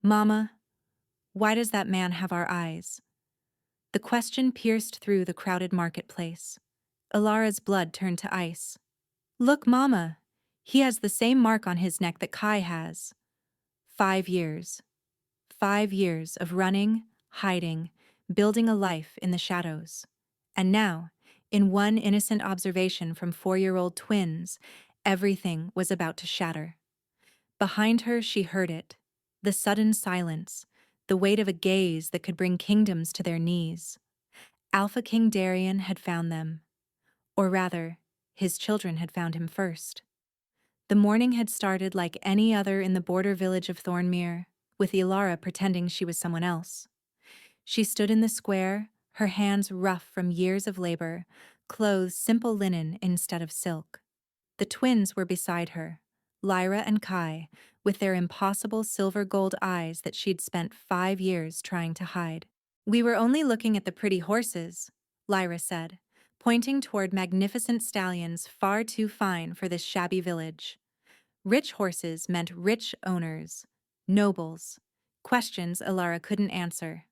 Mama, why does that man have our eyes? The question pierced through the crowded marketplace. Ilara's blood turned to ice. Look, Mama, he has the same mark on his neck that Kai has. 5 years. 5 years of running, hiding, building a life in the shadows. And now, in one innocent observation from 4-year-old twins, everything was about to shatter. Behind her, she heard it. The sudden silence, the weight of a gaze that could bring kingdoms to their knees. Alpha King Darien had found them. Or rather, his children had found him first. The morning had started like any other in the border village of Thornmere, with Ilara pretending she was someone else. She stood in the square, her hands rough from years of labor, clothes simple linen instead of silk. The twins were beside her, Lyra and Kai, with their impossible silver-gold eyes that she'd spent 5 years trying to hide. We were only looking at the pretty horses, Lyra said, pointing toward magnificent stallions far too fine for this shabby village. Rich horses meant rich owners, nobles, questions Ilara couldn't answer.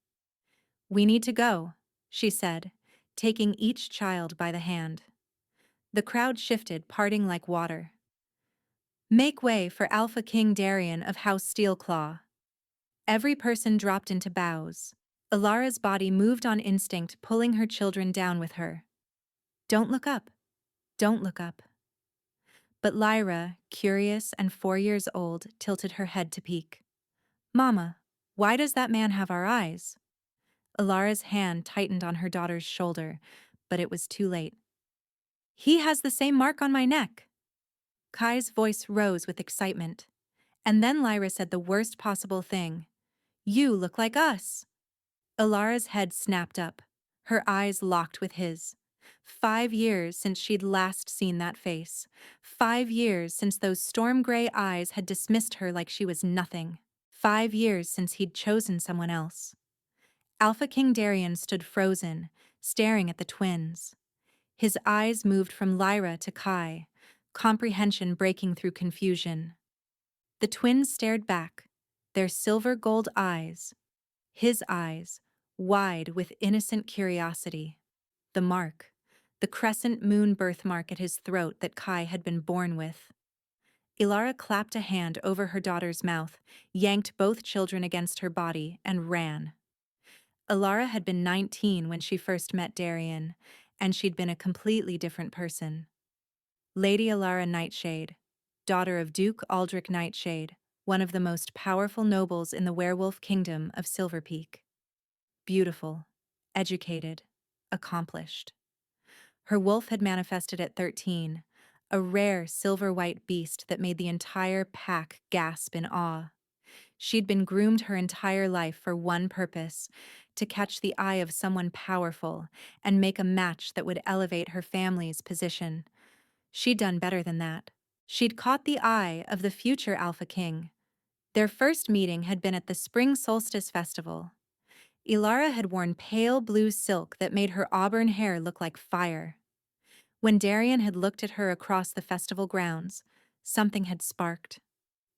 We need to go, she said, taking each child by the hand. The crowd shifted, parting like water. Make way for Alpha King Darien of House Steelclaw. Every person dropped into bows. Ilara's body moved on instinct, pulling her children down with her. Don't look up. Don't look up. But Lyra, curious and 4 years old, tilted her head to peek. Mama, why does that man have our eyes? Ilara's hand tightened on her daughter's shoulder, but it was too late. He has the same mark on my neck. Kai's voice rose with excitement. And then Lyra said the worst possible thing. You look like us. Ilara's head snapped up, her eyes locked with his. 5 years since she'd last seen that face. 5 years since those storm-gray eyes had dismissed her like she was nothing. 5 years since he'd chosen someone else. Alpha King Darien stood frozen, staring at the twins. His eyes moved from Lyra to Kai, comprehension breaking through confusion. The twins stared back, their silver-gold eyes, his eyes, wide with innocent curiosity. The mark, the crescent moon birthmark at his throat that Kai had been born with. Ilara clapped a hand over her daughter's mouth, yanked both children against her body, and ran. Ilara had been 19 when she first met Darien, and she'd been a completely different person. Lady Ilara Nightshade, daughter of Duke Aldrich Nightshade, one of the most powerful nobles in the werewolf kingdom of Silver Peak. Beautiful, educated, accomplished. Her wolf had manifested at 13, a rare silver-white beast that made the entire pack gasp in awe. She'd been groomed her entire life for one purpose, to catch the eye of someone powerful and make a match that would elevate her family's position. She'd done better than that. She'd caught the eye of the future Alpha King. Their first meeting had been at the Spring Solstice Festival. Ilara had worn pale blue silk that made her auburn hair look like fire. When Darien had looked at her across the festival grounds, something had sparked.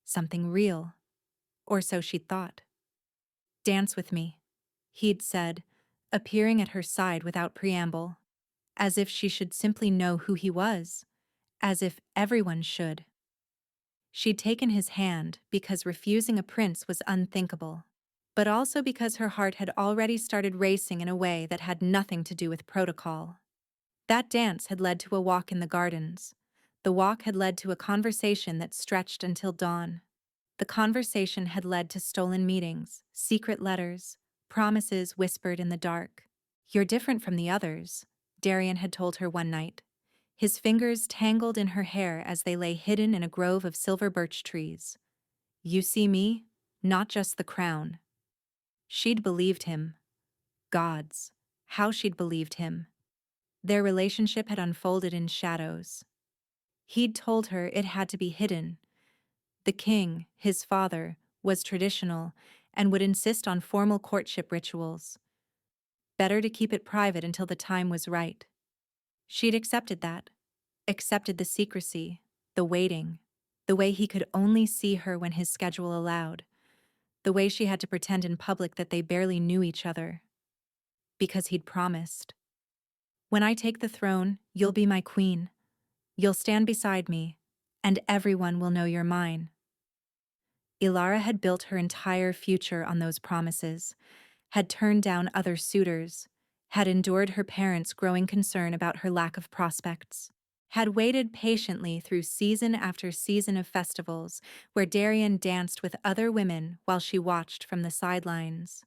Something real. Or so she'd thought. Dance with me, he'd said, appearing at her side without preamble, as if she should simply know who he was, as if everyone should. She'd taken his hand because refusing a prince was unthinkable, but also because her heart had already started racing in a way that had nothing to do with protocol. That dance had led to a walk in the gardens. The walk had led to a conversation that stretched until dawn. The conversation had led to stolen meetings, secret letters, promises whispered in the dark. You're different from the others, Darien had told her one night. His fingers tangled in her hair as they lay hidden in a grove of silver birch trees. You see me, not just the crown. She'd believed him. Gods, how she'd believed him. Their relationship had unfolded in shadows. He'd told her it had to be hidden. The king, his father, was traditional and would insist on formal courtship rituals. Better to keep it private until the time was right. She'd accepted that, accepted the secrecy, the waiting, the way he could only see her when his schedule allowed. the way she had to pretend in public that they barely knew each other. Because he'd promised. When I take the throne, you'll be my queen. You'll stand beside me, and everyone will know you're mine. Lyra had built her entire future on those promises, had turned down other suitors, had endured her parents' growing concern about her lack of prospects, had waited patiently through season after season of festivals where Darian danced with other women while she watched from the sidelines.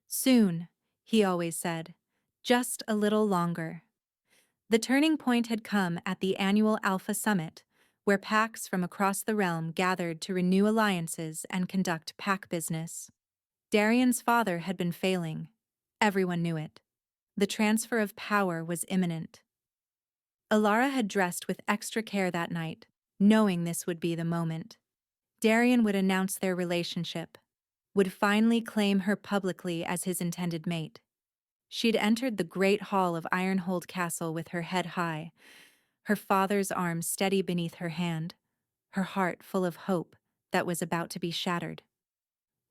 Soon, he always said, just a little longer. The turning point had come at the annual Alpha Summit, where packs from across the realm gathered to renew alliances and conduct pack business. Darian's father had been failing. Everyone knew it. The transfer of power was imminent. Lyra had dressed with extra care that night, knowing this would be the moment. Darian would announce their relationship, would finally claim her publicly as his intended mate. She'd entered the great hall of Ironhold Castle with her head high, her father's arm steady beneath her hand, her heart full of hope that was about to be shattered.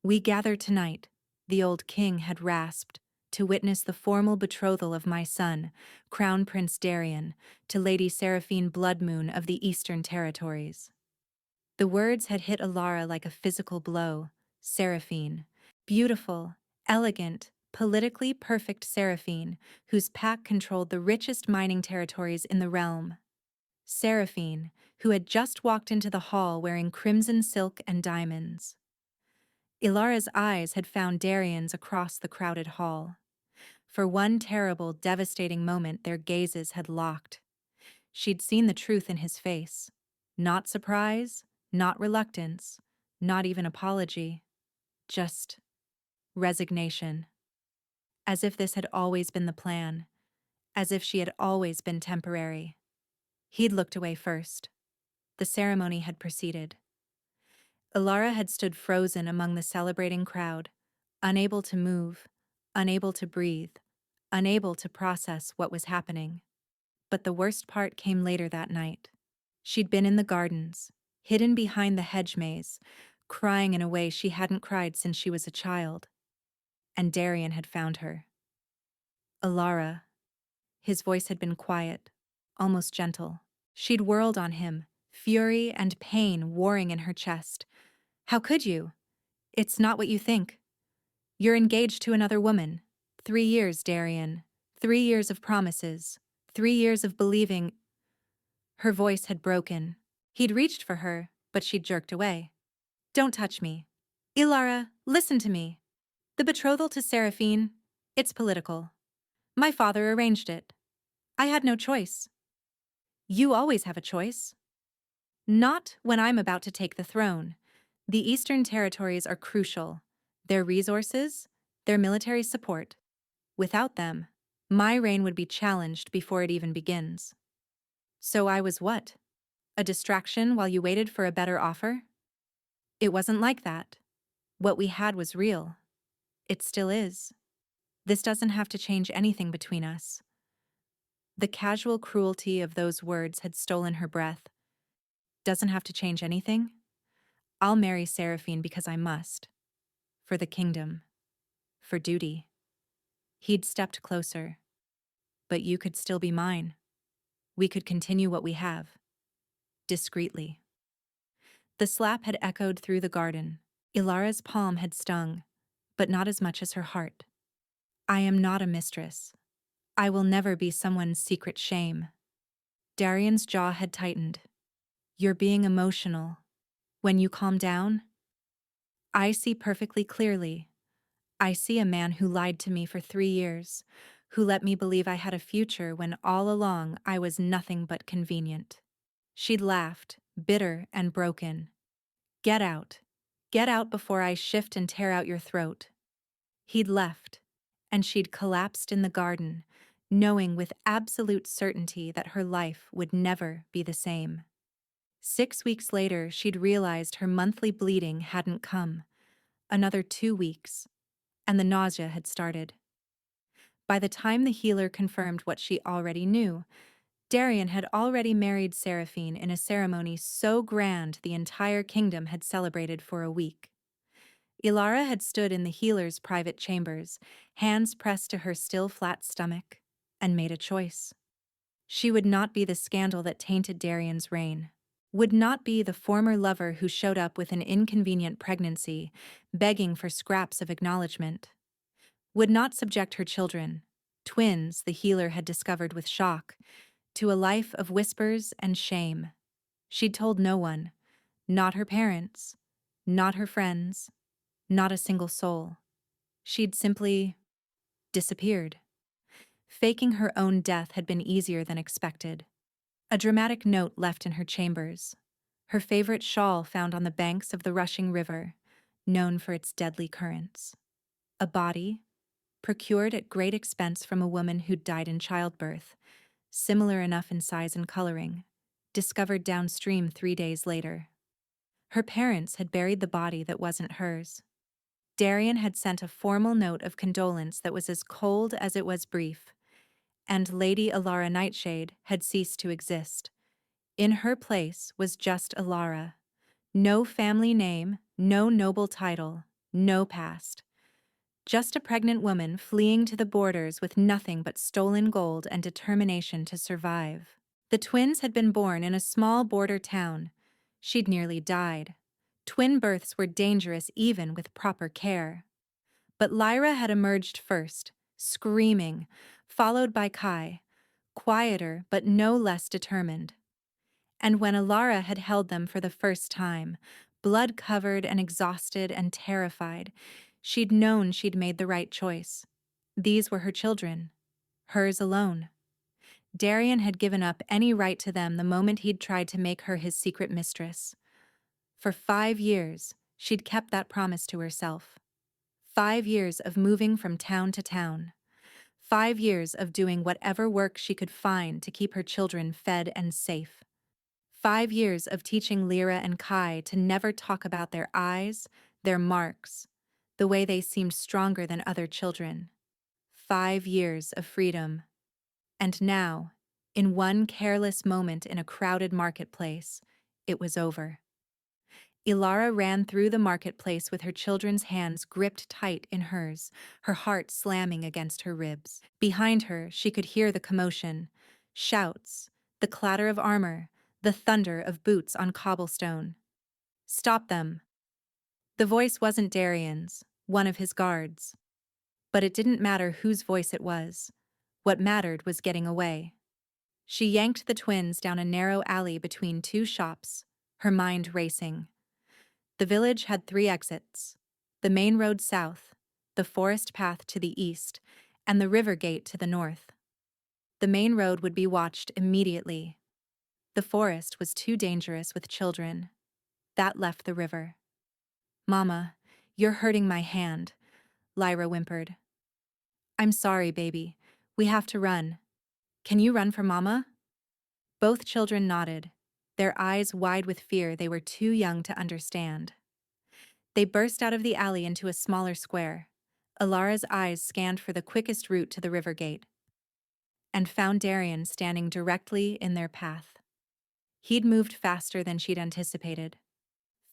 "We gather tonight," the old king had rasped, "to witness the formal betrothal of my son, Crown Prince Darian, to Lady Seraphine Bloodmoon of the Eastern Territories." The words had hit Lyra like a physical blow. Seraphine. Beautiful, elegant, politically perfect Seraphine, whose pack controlled the richest mining territories in the realm. Seraphine, who had just walked into the hall wearing crimson silk and diamonds. Lyra's eyes had found Darian's across the crowded hall. For one terrible, devastating moment their gazes had locked. She'd seen the truth in his face. Not surprise, not reluctance, not even apology. Just resignation. As if this had always been the plan. As if she had always been temporary. He'd looked away first. The ceremony had proceeded. Lyra had stood frozen among the celebrating crowd, unable to move, unable to breathe, unable to process what was happening. But the worst part came later that night. She'd been in the gardens, hidden behind the hedge maze, crying in a way she hadn't cried since she was a child. And Darian had found her. "Lyra." His voice had been quiet, almost gentle. She'd whirled on him, fury and pain warring in her chest. "How could you? It's not what you think. You're engaged to another woman. 3 years, Darian. 3 years of promises. 3 years of believing—" Her voice had broken. He'd reached for her, but she'd jerked away. "Don't touch me. Lyra, listen to me. The betrothal to Seraphine, it's political. My father arranged it. I had no choice. You always have a choice. Not when I'm about to take the throne. The Eastern Territories are crucial. Their resources, their military support. Without them, my reign would be challenged before it even begins. So I was what? A distraction while you waited for a better offer? It wasn't like that. What we had was real. It still is. This doesn't have to change anything between us." The casual cruelty of those words had stolen her breath. "Doesn't have to change anything? I'll marry Seraphine because I must. For the kingdom. For duty." He'd stepped closer. "But you could still be mine. We could continue what we have. Discreetly." The slap had echoed through the garden. Lyra's palm had stung, but not as much as her heart. "I am not a mistress. I will never be someone's secret shame." Darian's jaw had tightened. "You're being emotional. When you calm down, I see perfectly clearly. I see a man who lied to me for 3 years, who let me believe I had a future when all along I was nothing but convenient." She'd laughed, bitter and broken. "Get out. Get out before I shift and tear out your throat." He'd left, and she'd collapsed in the garden, knowing with absolute certainty that her life would never be the same. 6 weeks later, she'd realized her monthly bleeding hadn't come. Another 2 weeks, and the nausea had started. By the time the healer confirmed what she already knew, Darian had already married Seraphine in a ceremony so grand the entire kingdom had celebrated for a week. Lyra had stood in the healer's private chambers, hands pressed to her still flat stomach, and made a choice. She would not be the scandal that tainted Darian's reign. Would not be the former lover who showed up with an inconvenient pregnancy, begging for scraps of acknowledgement. Would not subject her children, twins the healer had discovered with shock, to a life of whispers and shame. She'd told no one, not her parents, not her friends, not a single soul. She'd simply disappeared. Faking her own death had been easier than expected. A dramatic note left in her chambers. Her favorite shawl found on the banks of the rushing river, known for its deadly currents. A body, procured at great expense from a woman who'd died in childbirth, similar enough in size and coloring, discovered downstream 3 days later. Her parents had buried the body that wasn't hers. Darian had sent a formal note of condolence that was as cold as it was brief, and Lady Alara Nightshade had ceased to exist. In her place was just Alara. No family name, no noble title, no past. Just a pregnant woman fleeing to the borders with nothing but stolen gold and determination to survive. The twins had been born in a small border town. She'd nearly died. Twin births were dangerous even with proper care. But Lyra had emerged first, screaming, followed by Kai, quieter but no less determined. And when Alara had held them for the first time, blood-covered and exhausted and terrified, she'd known she'd made the right choice. These were her children, hers alone. Darian had given up any right to them the moment he'd tried to make her his secret mistress. For 5 years, she'd kept that promise to herself. 5 years of moving from town to town. 5 years of doing whatever work she could find to keep her children fed and safe. 5 years of teaching Lyra and Kai to never talk about their eyes, their marks, the way they seemed stronger than other children. 5 years of freedom. And now, in one careless moment in a crowded marketplace, it was over. Lyra ran through the marketplace with her children's hands gripped tight in hers, her heart slamming against her ribs. Behind her, she could hear the commotion, shouts, the clatter of armor, the thunder of boots on cobblestone. "Stop them." The voice wasn't Darian's, one of his guards. But it didn't matter whose voice it was. What mattered was getting away. She yanked the twins down a narrow alley between 2 shops, her mind racing. The village had 3 exits: the main road south, the forest path to the east, and the river gate to the north. The main road would be watched immediately. The forest was too dangerous with children. That left the river. "Mama, you're hurting my hand," Lyra whimpered. "I'm sorry, baby. We have to run. Can you run for Mama?" Both children nodded, their eyes wide with fear they were too young to understand. They burst out of the alley into a smaller square. Alara's eyes scanned for the quickest route to the river gate, and found Darian standing directly in their path. He'd moved faster than she'd anticipated,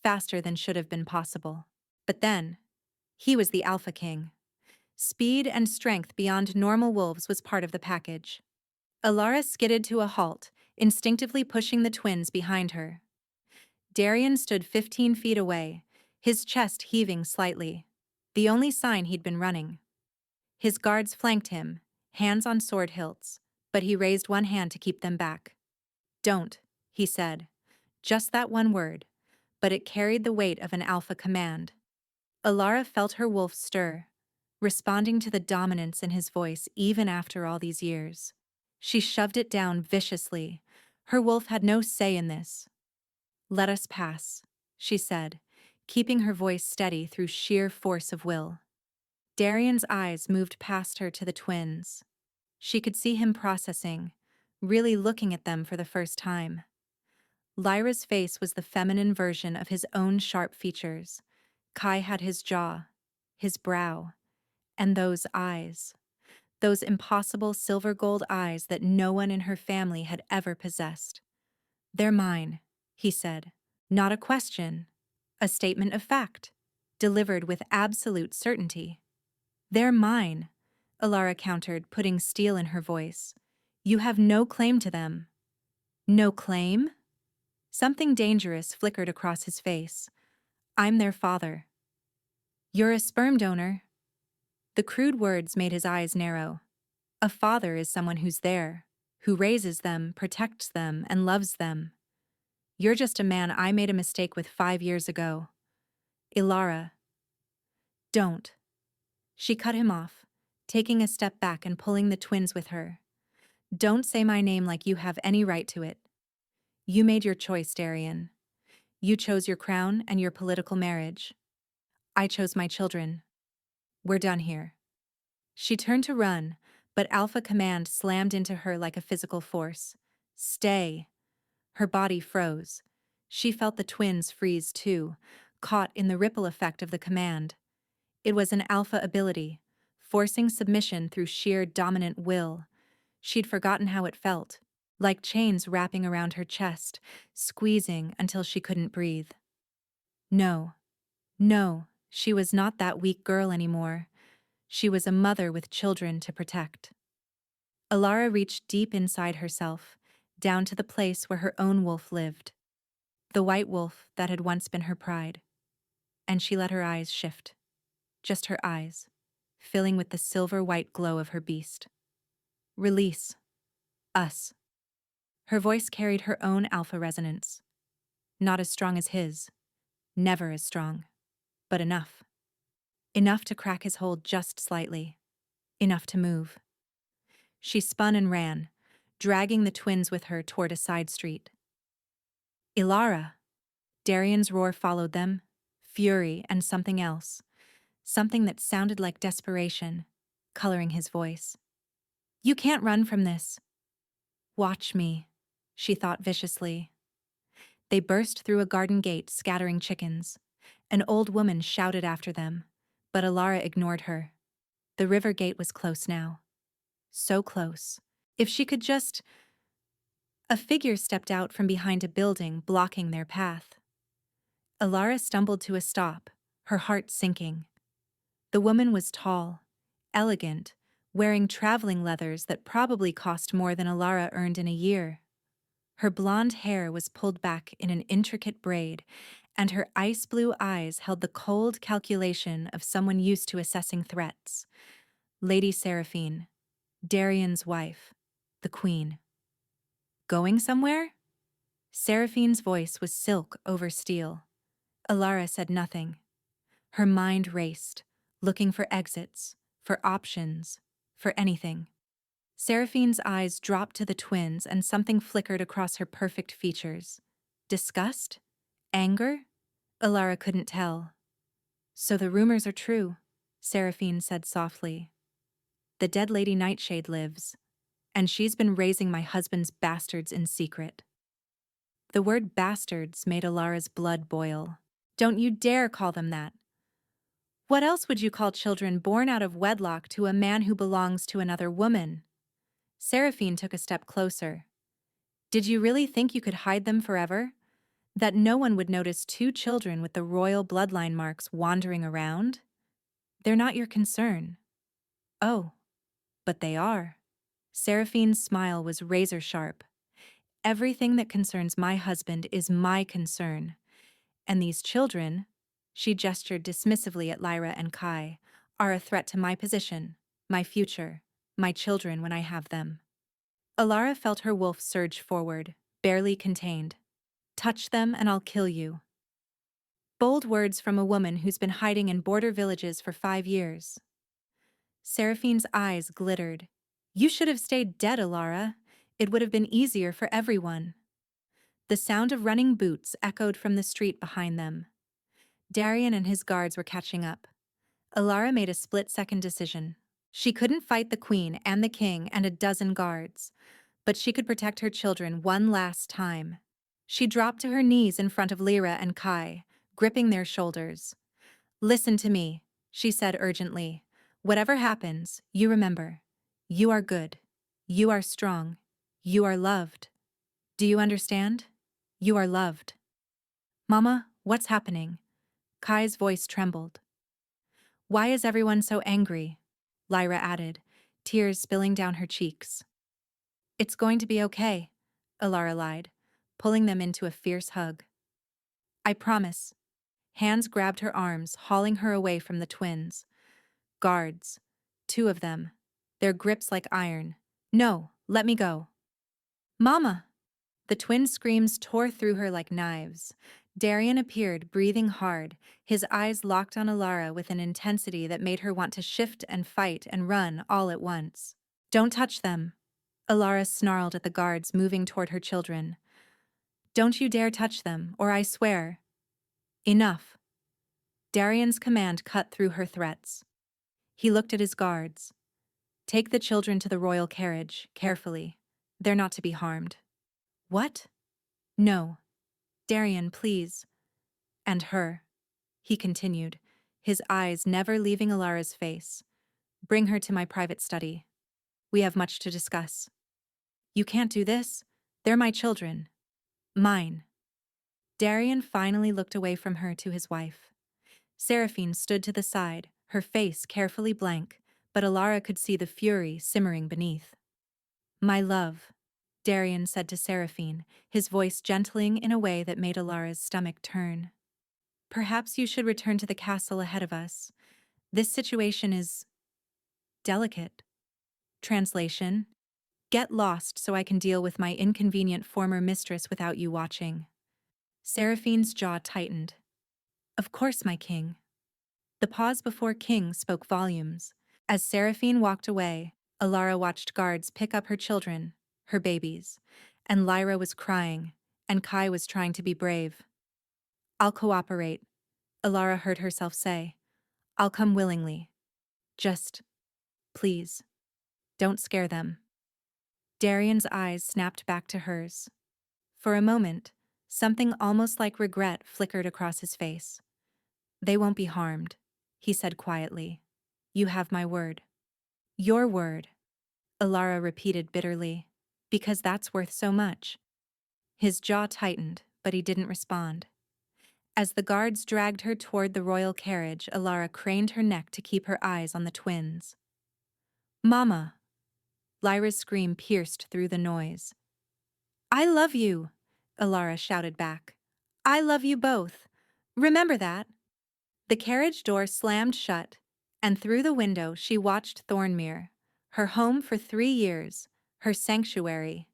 faster than should have been possible. But then, he was the Alpha King. Speed and strength beyond normal wolves was part of the package. Alara skidded to a halt, instinctively pushing the twins behind her. Darian stood 15 feet away, his chest heaving slightly, the only sign he'd been running. His guards flanked him, hands on sword hilts, but he raised one hand to keep them back. "Don't," he said. Just that one word, but it carried the weight of an alpha command. Alara felt her wolf stir, responding to the dominance in his voice even after all these years. She shoved it down viciously. Her wolf had no say in this. "Let us pass," she said, keeping her voice steady through sheer force of will. Darian's eyes moved past her to the twins. She could see him processing, really looking at them for the first time. Lyra's face was the feminine version of his own sharp features. Kai had his jaw, his brow, and those eyes. Those impossible silver gold eyes that no one in her family had ever possessed. "They're mine," he said. "Not a question. A statement of fact. delivered with absolute certainty. They're mine, Alara countered, putting steel in her voice. You have no claim to them. No claim? Something dangerous flickered across his face. I'm their father. You're a sperm donor. The crude words made his eyes narrow. A father is someone who's there, who raises them, protects them, and loves them. You're just a man I made a mistake with 5 years ago. Ilara. Don't. She cut him off, taking a step back and pulling the twins with her. Don't say my name like you have any right to it. You made your choice, Darian. You chose your crown and your political marriage. I chose my children. We're done here. She turned to run, but Alpha Command slammed into her like a physical force. Stay. Her body froze. She felt the twins freeze too, caught in the ripple effect of the command. It was an Alpha ability, forcing submission through sheer dominant will. She'd forgotten how it felt, like chains wrapping around her chest, squeezing until she couldn't breathe. No, she was not that weak girl anymore. She was a mother with children to protect. Alara reached deep inside herself, down to the place where her own wolf lived. The white wolf that had once been her pride. And she let her eyes shift. Just her eyes, filling with the silver-white glow of her beast. Release. Us. Her voice carried her own alpha resonance. Not as strong as his. Never as strong. But enough. Enough to crack his hold just slightly. Enough to move. She spun and ran, dragging the twins with her toward a side street. Ilara! Darian's roar followed them, fury and something else. Something that sounded like desperation, coloring his voice. You can't run from this. Watch me, she thought viciously. They burst through a garden gate, scattering chickens. An old woman shouted after them, but Alara ignored her. The river gate was close now. So close. If she could just... A figure stepped out from behind a building, blocking their path. Alara stumbled to a stop, her heart sinking. The woman was tall, elegant, wearing traveling leathers that probably cost more than Alara earned in a year. Her blonde hair was pulled back in an intricate braid, and her ice-blue eyes held the cold calculation of someone used to assessing threats. Lady Seraphine, Darian's wife, the queen. Going somewhere? Seraphine's voice was silk over steel. Alara said nothing. Her mind raced, looking for exits, for options, for anything. Seraphine's eyes dropped to the twins and something flickered across her perfect features. Disgust? Anger? Alara couldn't tell. So the rumors are true, Seraphine said softly. The dead Lady Nightshade lives, and she's been raising my husband's bastards in secret. The word bastards made Alara's blood boil. Don't you dare call them that. What else would you call children born out of wedlock to a man who belongs to another woman? Seraphine took a step closer. Did you really think you could hide them forever? That no one would notice 2 children with the royal bloodline marks wandering around? They're not your concern. Oh, but they are. Seraphine's smile was razor-sharp. Everything that concerns my husband is my concern. And these children, she gestured dismissively at Lyra and Kai, are a threat to my position, my future, my children when I have them. Alara felt her wolf surge forward, barely contained. Touch them and I'll kill you. Bold words from a woman who's been hiding in border villages for 5 years. Seraphine's eyes glittered. You should have stayed dead, Alara. It would have been easier for everyone. The sound of running boots echoed from the street behind them. Darian and his guards were catching up. Alara made a split-second decision. She couldn't fight the queen and the king and a dozen guards, but she could protect her children one last time. She dropped to her knees in front of Lyra and Kai, gripping their shoulders. Listen to me, she said urgently. Whatever happens, you remember. You are good. You are strong. You are loved. Do you understand? You are loved. Mama, what's happening? Kai's voice trembled. Why is everyone so angry? Lyra added, tears spilling down her cheeks. It's going to be okay, Alara lied, pulling them into a fierce hug. I promise. Hands grabbed her arms, hauling her away from the twins. Guards. 2 of them. Their grips like iron. No, let me go. Mama! The twin screams tore through her like knives. Darian appeared, breathing hard, his eyes locked on Alara with an intensity that made her want to shift and fight and run all at once. Don't touch them. Alara snarled at the guards moving toward her children. Don't you dare touch them, or I swear. Enough. Darian's command cut through her threats. He looked at his guards. Take the children to the royal carriage, carefully. They're not to be harmed. What? No. Darian, please. And her. He continued, his eyes never leaving Alara's face. Bring her to my private study. We have much to discuss. You can't do this. They're my children. Mine. Darian finally looked away from her to his wife. Seraphine stood to the side, her face carefully blank, but Alara could see the fury simmering beneath. My love, Darian said to Seraphine, his voice gentling in a way that made Alara's stomach turn. Perhaps you should return to the castle ahead of us. This situation is delicate. Translation: Get lost so I can deal with my inconvenient former mistress without you watching. Seraphine's jaw tightened. Of course, my king. The pause before king spoke volumes. As Seraphine walked away, Alara watched guards pick up her children, her babies, and Lyra was crying, and Kai was trying to be brave. I'll cooperate, Alara heard herself say. I'll come willingly. Just, please, don't scare them. Darian's eyes snapped back to hers. For a moment, something almost like regret flickered across his face. They won't be harmed, he said quietly. You have my word. Your word, Alara repeated bitterly, because that's worth so much. His jaw tightened, but he didn't respond. As the guards dragged her toward the royal carriage, Alara craned her neck to keep her eyes on the twins. Mama! Lyra's scream pierced through the noise. I love you, Alara shouted back. I love you both. Remember that. The carriage door slammed shut, and through the window she watched Thornmere, her home for 3 years, her sanctuary,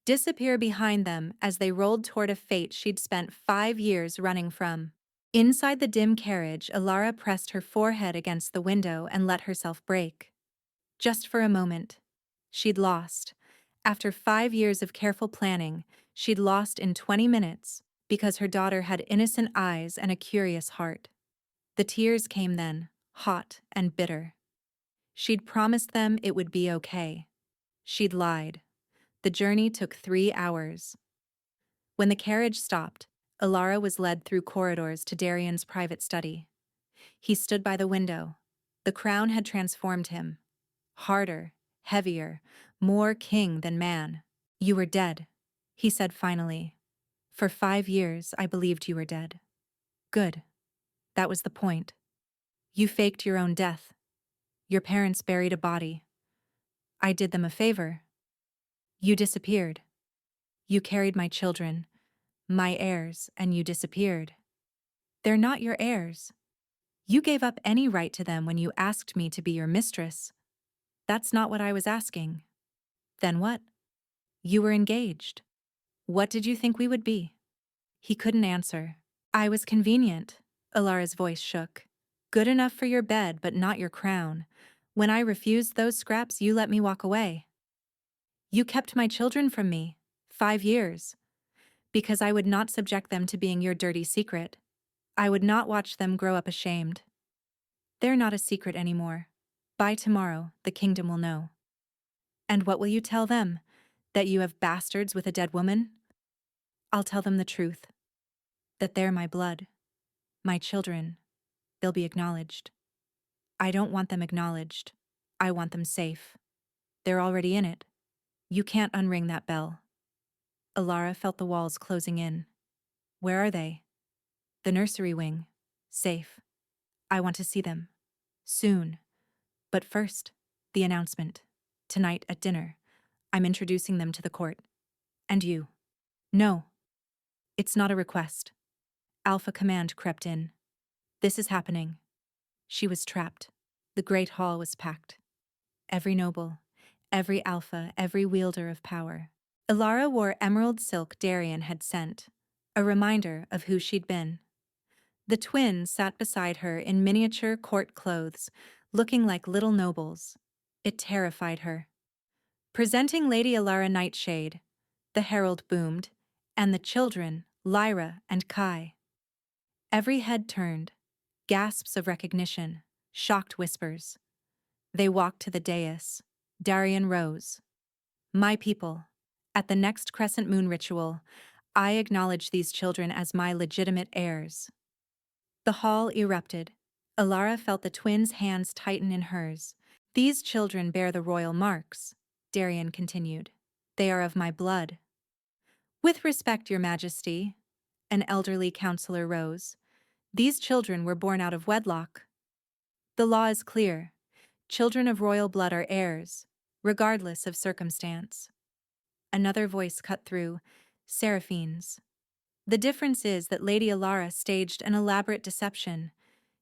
disappear behind them as they rolled toward a fate she'd spent 5 years running from. Inside the dim carriage, Alara pressed her forehead against the window and let herself break. Just for a moment. She'd lost. After 5 years of careful planning, she'd lost in 20 minutes because her daughter had innocent eyes and a curious heart. The tears came then, hot and bitter. She'd promised them it would be okay. She'd lied. The journey took 3 hours. When the carriage stopped, Alara was led through corridors to Darian's private study. He stood by the window. The crown had transformed him. Harder, heavier, more king than man. You were dead, he said finally. For 5 years, I believed you were dead. Good. That was the point. You faked your own death. Your parents buried a body. I did them a favor. You disappeared. You carried my children, my heirs, and you disappeared. They're not your heirs. You gave up any right to them when you asked me to be your mistress. That's not what I was asking. Then what? You were engaged. What did you think we would be? He couldn't answer. I was convenient, Alara's voice shook. Good enough for your bed, but not your crown. When I refused those scraps, you let me walk away. You kept my children from me, 5 years, because I would not subject them to being your dirty secret. I would not watch them grow up ashamed. They're not a secret anymore. By tomorrow, the kingdom will know. And what will you tell them? That you have bastards with a dead woman? I'll tell them the truth. That they're my blood. My children. They'll be acknowledged. I don't want them acknowledged. I want them safe. They're already in it. You can't unring that bell. Alara felt the walls closing in. Where are they? The nursery wing. Safe. I want to see them. Soon. But first, the announcement. Tonight at dinner, I'm introducing them to the court. And you. No. It's not a request. Alpha Command crept in. This is happening. She was trapped. The great hall was packed. Every noble, every alpha, every wielder of power. Lyra wore emerald silk Darian had sent, a reminder of who she'd been. The twins sat beside her in miniature court clothes, looking like little nobles. It terrified her. Presenting Lady Alara Nightshade, the herald boomed, and the children, Lyra and Kai. Every head turned, gasps of recognition, shocked whispers. They walked to the dais. Darian rose. My people, at the next crescent moon ritual, I acknowledge these children as my legitimate heirs. The hall erupted. Alara felt the twins' hands tighten in hers. These children bear the royal marks, Darian continued. They are of my blood. With respect, Your Majesty, an elderly counselor rose. These children were born out of wedlock. The law is clear. Children of royal blood are heirs, regardless of circumstance. Another voice cut through, Seraphine's. The difference is that Lady Alara staged an elaborate deception.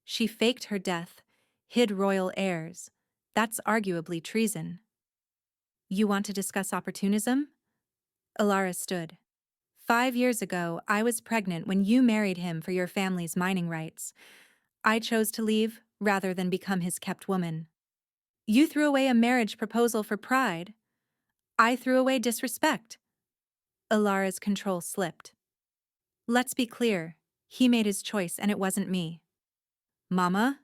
She faked her death, hid royal heirs. That's arguably treason. You want to discuss opportunism? Alara stood. 5 years ago, I was pregnant when you married him for your family's mining rights. I chose to leave rather than become his kept woman. You threw away a marriage proposal for pride. I threw away disrespect. Alara's control slipped. Let's be clear, he made his choice and it wasn't me. Mama?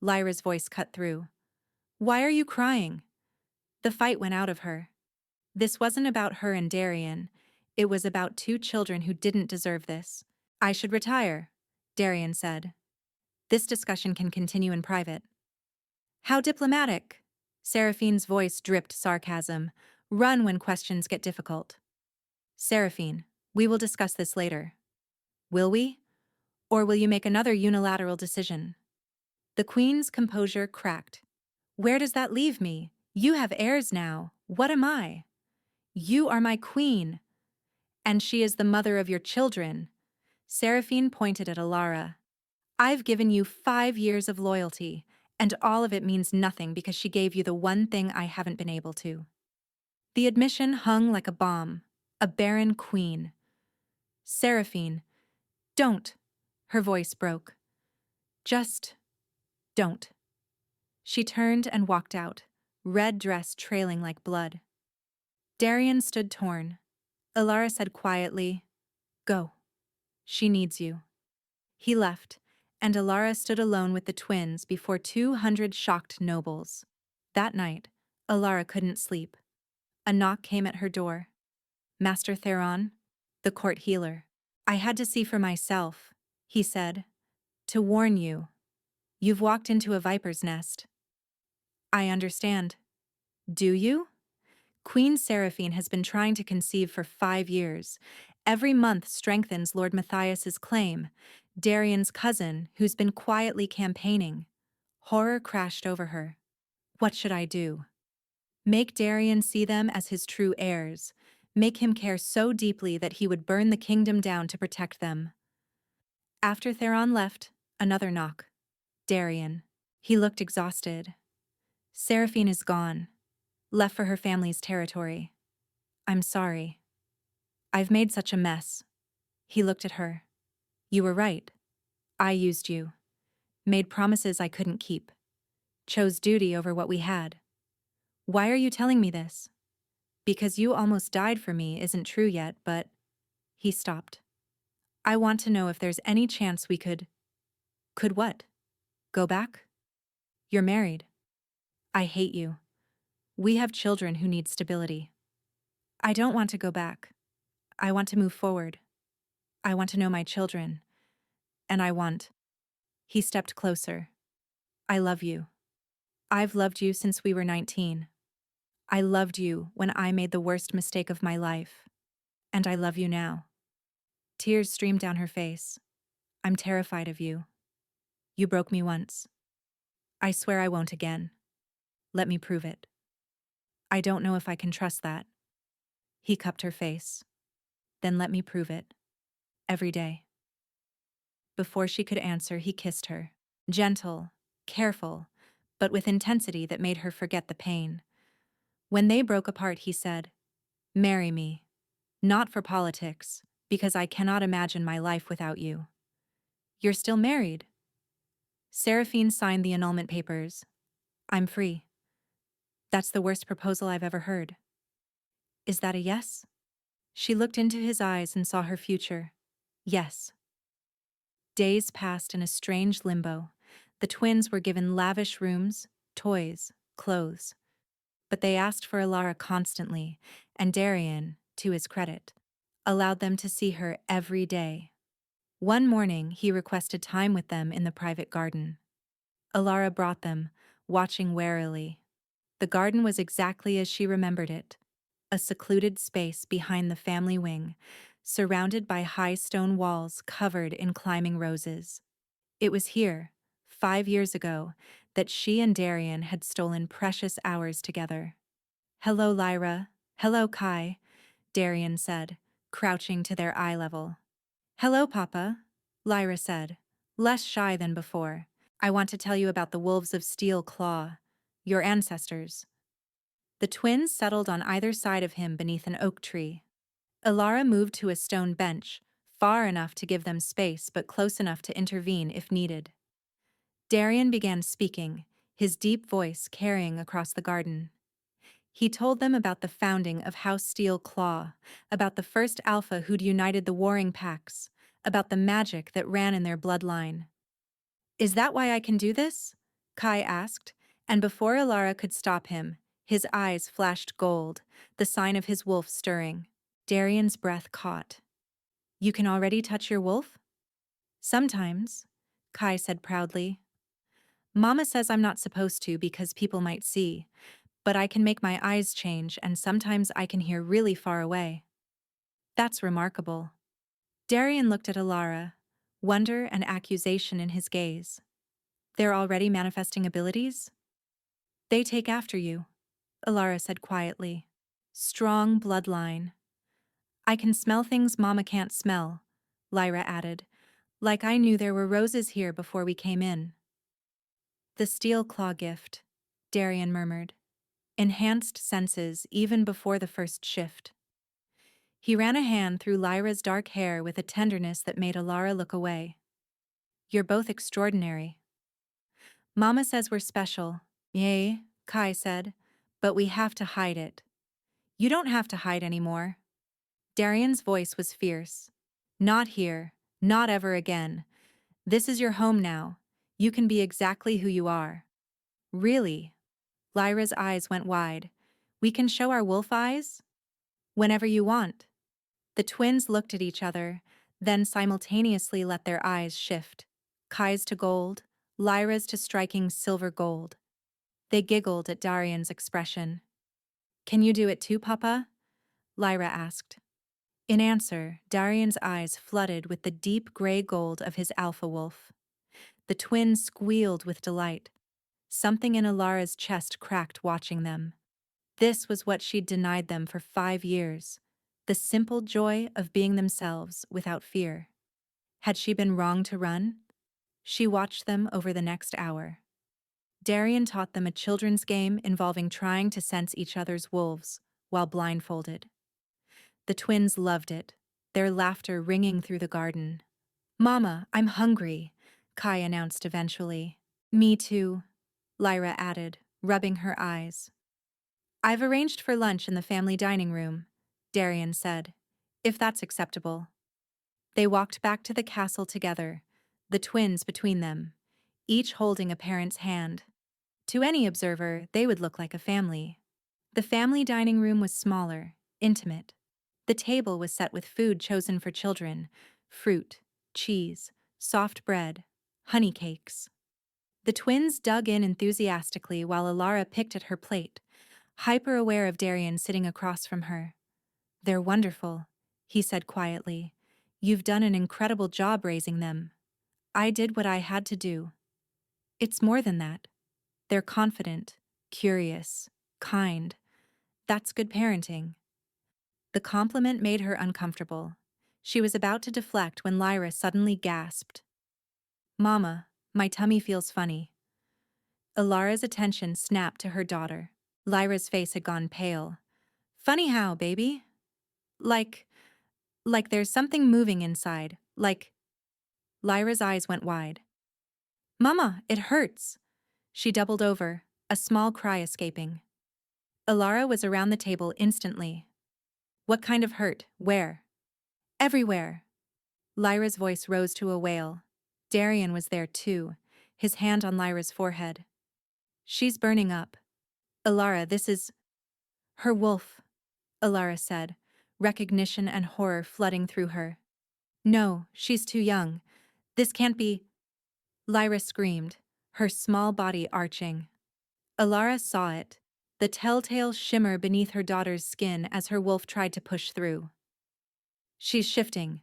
Lyra's voice cut through. Why are you crying? The fight went out of her. This wasn't about her and Darian. It was about 2 children who didn't deserve this. I should retire, Darian said. This discussion can continue in private. How diplomatic. Seraphine's voice dripped sarcasm. Run when questions get difficult. Seraphine, we will discuss this later. Will we? Or will you make another unilateral decision? The Queen's composure cracked. Where does that leave me? You have heirs now. What am I? You are my queen. And she is the mother of your children. Seraphine pointed at Alara. I've given you 5 years of loyalty, and all of it means nothing because she gave you the one thing I haven't been able to. The admission hung like a bomb. A barren queen. Seraphine, don't. Her voice broke. Just don't. She turned and walked out, red dress trailing like blood. Darian stood torn. Alara said quietly, Go. She needs you. He left, and Alara stood alone with the twins before 200 shocked nobles. That night, Alara couldn't sleep. A knock came at her door. Master Theron, the court healer. I had to see for myself, he said. To warn you. You've walked into a viper's nest. I understand. Do you? Queen Seraphine has been trying to conceive for 5 years. Every month strengthens Lord Matthias's claim, Darian's cousin, who's been quietly campaigning. Horror crashed over her. What should I do? Make Darian see them as his true heirs. Make him care so deeply that he would burn the kingdom down to protect them. After Theron left, another knock. Darian. He looked exhausted. Seraphine is gone. Left for her family's territory. I'm sorry. I've made such a mess. He looked at her. You were right. I used you. Made promises I couldn't keep. Chose duty over what we had. Why are you telling me this? Because you almost died for me isn't true yet, but... He stopped. I want to know if there's any chance we could... Could what? Go back? You're married. I hate you. We have children who need stability. I don't want to go back. I want to move forward. I want to know my children. And I want... He stepped closer. I love you. I've loved you since we were 19. I loved you when I made the worst mistake of my life. And I love you now. Tears streamed down her face. I'm terrified of you. You broke me once. I swear I won't again. Let me prove it. I don't know if I can trust that. He cupped her face. Then let me prove it. Every day. Before she could answer, he kissed her. Gentle, careful, but with intensity that made her forget the pain. When they broke apart, he said, "Marry me. Not for politics, because I cannot imagine my life without you." "You're still married?" Seraphine signed the annulment papers. "I'm free." "That's the worst proposal I've ever heard." "Is that a yes?" She looked into his eyes and saw her future. Yes. Days passed in a strange limbo. The twins were given lavish rooms, toys, clothes. But they asked for Lyra constantly, and Darian, to his credit, allowed them to see her every day. One morning, he requested time with them in the private garden. Lyra brought them, watching warily. The garden was exactly as she remembered it, a secluded space behind the family wing, surrounded by high stone walls covered in climbing roses. It was here, 5 years ago, that she and Darian had stolen precious hours together. "Hello, Lyra. Hello, Kai," Darian said, crouching to their eye level. "Hello, Papa," Lyra said, less shy than before. "I want to tell you about the wolves of Steel Claw, your ancestors." The twins settled on either side of him beneath an oak tree. Lyra moved to a stone bench, far enough to give them space but close enough to intervene if needed. Darian began speaking, his deep voice carrying across the garden. He told them about the founding of House Steel Claw, about the first alpha who'd united the warring packs, about the magic that ran in their bloodline. "Is that why I can do this?" Kai asked, and before Lyra could stop him, his eyes flashed gold, the sign of his wolf stirring. Darian's breath caught. "You can already touch your wolf?" "Sometimes," Kai said proudly. "Mama says I'm not supposed to because people might see, but I can make my eyes change and sometimes I can hear really far away." "That's remarkable." Darian looked at Lyra, wonder and accusation in his gaze. "They're already manifesting abilities?" "They take after you," Lyra said quietly. "Strong bloodline." "I can smell things Mama can't smell," Lyra added, "like I knew there were roses here before we came in." "The steel claw gift," Darian murmured. "Enhanced senses even before the first shift." He ran a hand through Lyra's dark hair with a tenderness that made Lyra look away. "You're both extraordinary." "Mama says we're special." "Yay," Kai said, "but we have to hide it." "You don't have to hide anymore." Darian's voice was fierce. "Not here, not ever again. This is your home now. You can be exactly who you are." "Really?" Lyra's eyes went wide. "We can show our wolf eyes?" "Whenever you want." The twins looked at each other, then simultaneously let their eyes shift. Kai's to gold, Lyra's to striking silver gold. They giggled at Darian's expression. "Can you do it too, Papa?" Lyra asked. In answer, Darian's eyes flooded with the deep gray gold of his alpha wolf. The twins squealed with delight. Something in Lyra's chest cracked watching them. This was what she'd denied them for 5 years, the simple joy of being themselves without fear. Had she been wrong to run? She watched them over the next hour. Darian taught them a children's game involving trying to sense each other's wolves while blindfolded. The twins loved it, their laughter ringing through the garden. "Mama, I'm hungry," Kai announced eventually. "Me too," Lyra added, rubbing her eyes. "I've arranged for lunch in the family dining room," Darian said, "if that's acceptable." They walked back to the castle together, the twins between them, each holding a parent's hand. To any observer, they would look like a family. The family dining room was smaller, intimate. The table was set with food chosen for children: fruit, cheese, soft bread, honey cakes. The twins dug in enthusiastically while Lyra picked at her plate, hyper-aware of Darian sitting across from her. "They're wonderful," he said quietly. "You've done an incredible job raising them." "I did what I had to do," It's more than that. They're confident, curious, kind. That's good parenting. The compliment made her uncomfortable. She was about to deflect when Lyra suddenly gasped. Mama, my tummy feels funny. Ilara's attention snapped to her daughter. Lyra's face had gone pale. Funny how, baby? Like there's something moving inside, like... Lyra's eyes went wide. Mama, it hurts. She doubled over, a small cry escaping. Ilara was around the table instantly. What kind of hurt? Where? Everywhere. Lyra's voice rose to a wail. Darian was there too, his hand on Lyra's forehead. She's burning up. Ilara, this is... her wolf, Ilara said, recognition and horror flooding through her. No, she's too young. This can't be... Lyra screamed, her small body arching. Ilara saw it, the telltale shimmer beneath her daughter's skin as her wolf tried to push through. She's shifting,